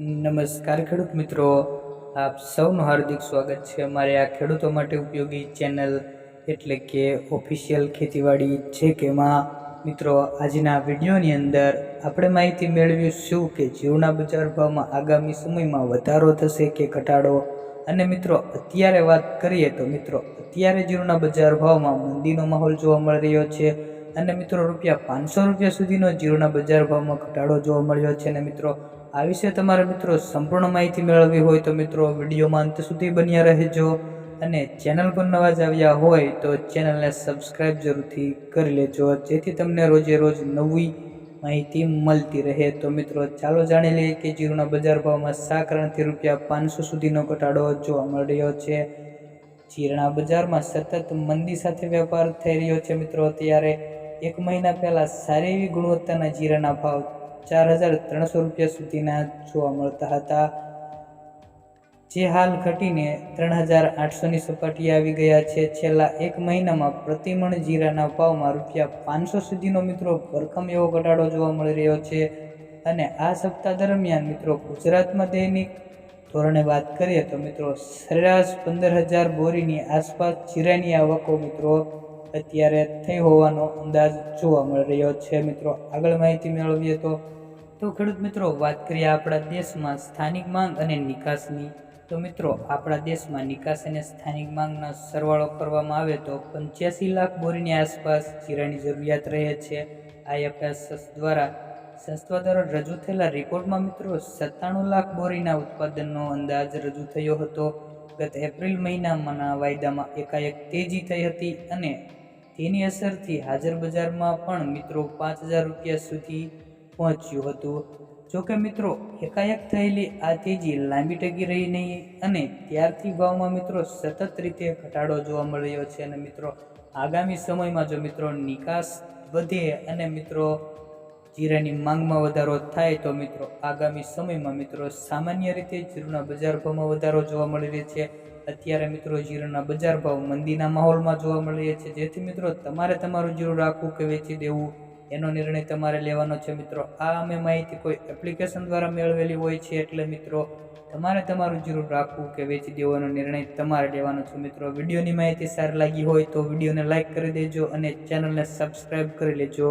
નમસ્કાર ખેડૂત મિત્રો, આપ સૌનું હાર્દિક સ્વાગત છે અમારે આ ખેડૂતો માટે ઉપયોગી ચેનલ એટલે કે ઓફિશિયલ ખેતીવાડી છે કે માં મિત્રો આજના વિડીયોની અંદર આપણે માહિતી મેળવીશું કે જીરુના બજાર ભાવમાં આગામી સમયમાં વધારો થશે કે ઘટાડો. અને મિત્રો અત્યારે વાત કરીએ તો મિત્રો અત્યારે જીરુના બજાર ભાવમાં મંદીનો માહોલ જોવા મળી રહ્યો છે અને મિત્રો ₹500 સુધીનો જીરુના બજાર ભાવમાં ઘટાડો જોવા મળ્યો છે. અને મિત્રો આ વિશે તમારે મિત્રો સંપૂર્ણ માહિતી મેળવવી હોય તો મિત્રો વિડીયોમાં અંત સુધી બન્યા રહેજો અને ચેનલ પર નવા જ આવ્યા હોય તો ચેનલને સબસ્ક્રાઈબ જરૂરથી કરી લેજો જેથી તમને રોજે રોજ નવી માહિતી મળતી રહે. તો મિત્રો ચાલો જાણી લઈએ કે જીરુના બજાર ભાવમાં શા કારણથી ₹500 સુધીનો ઘટાડો જોવા મળી રહ્યો છે. જીરુના બજારમાં સતત મંદી સાથે વેપાર થઈ રહ્યો છે. મિત્રો ત્યારે એક મહિના પહેલા સારી એવી ગુણવત્તાના જીરાના ભાવ ₹4,300 સુધીના જોવા મળતા હતા, જે હાલ ઘટીને ₹3,800ની સપાટીએ આવી ગયા છે. છેલ્લા એક મહિનામાં પ્રતિમણ જીરાના ભાવમાં ₹500 સુધીનો મિત્રો ભરખમ એવો ઘટાડો જોવા મળી રહ્યો છે. અને આ સપ્તાહ દરમિયાન મિત્રો ગુજરાતમાં દૈનિક ધોરણે વાત કરીએ તો મિત્રો સરેરાશ 15,000 બોરીની આસપાસ જીરાની આવકો મિત્રો અત્યારે થઈ હોવાનો અંદાજ જોવા મળી રહ્યો છે. મિત્રો આગળ માહિતી મેળવીએ તો ખેડૂત મિત્રો વાત કરીએ આપણા દેશમાં સ્થાનિક માંગ અને નિકાસની. તો મિત્રો આપણા દેશમાં નિકાસ અને સ્થાનિક માંગનો સરવાળો કરવામાં આવે તો 85 લાખ બોરીની આસપાસ જીરાની જરૂરિયાત રહે છે. IFS સંસ્થા દ્વારા રજૂ થયેલા રિપોર્ટમાં મિત્રો 97 લાખ બોરીના ઉત્પાદનનો અંદાજ રજૂ થયો હતો. ગત એપ્રિલ મહિનામાંના વાયદામાં એકાએક તેજી થઈ હતી અને તેની અસરથી હાજર બજારમાં પણ મિત્રો ₹5,000 સુધી પહોંચ્યું હતું. જોકે મિત્રો એકાએક થયેલી આ તેજી લાંબી ટકી રહી નહીં અને ત્યારથી ભાવમાં મિત્રો સતત રીતે ઘટાડો જોવા મળી રહ્યો છે. અને મિત્રો આગામી સમયમાં જો મિત્રો નિકાસ વધે અને મિત્રો જીરાની માંગમાં વધારો થાય તો મિત્રો આગામી સમયમાં મિત્રો સામાન્ય રીતે જીરુના બજાર ભાવમાં વધારો જોવા મળી રહ્યો છે. અત્યારે મિત્રો જીરુના બજાર ભાવ મંદીના માહોલમાં જોવા મળી રહ્યા છે, જેથી મિત્રો તમારે તમારું જીરું રાખવું કે વેચી દેવું એનો નિર્ણય તમારે લેવાનો છે. મિત્રો આ અમે માહિતી કોઈ એપ્લિકેશન દ્વારા મેળવેલી હોય છે, એટલે મિત્રો તમારે તમારું જીરું રાખવું કે વેચી દેવાનો નિર્ણય તમારે લેવાનો છે. મિત્રો વિડીયોની માહિતી સારી લાગી હોય તો વિડીયોને લાઇક કરી દેજો અને ચેનલને સબસ્ક્રાઈબ કરી લેજો.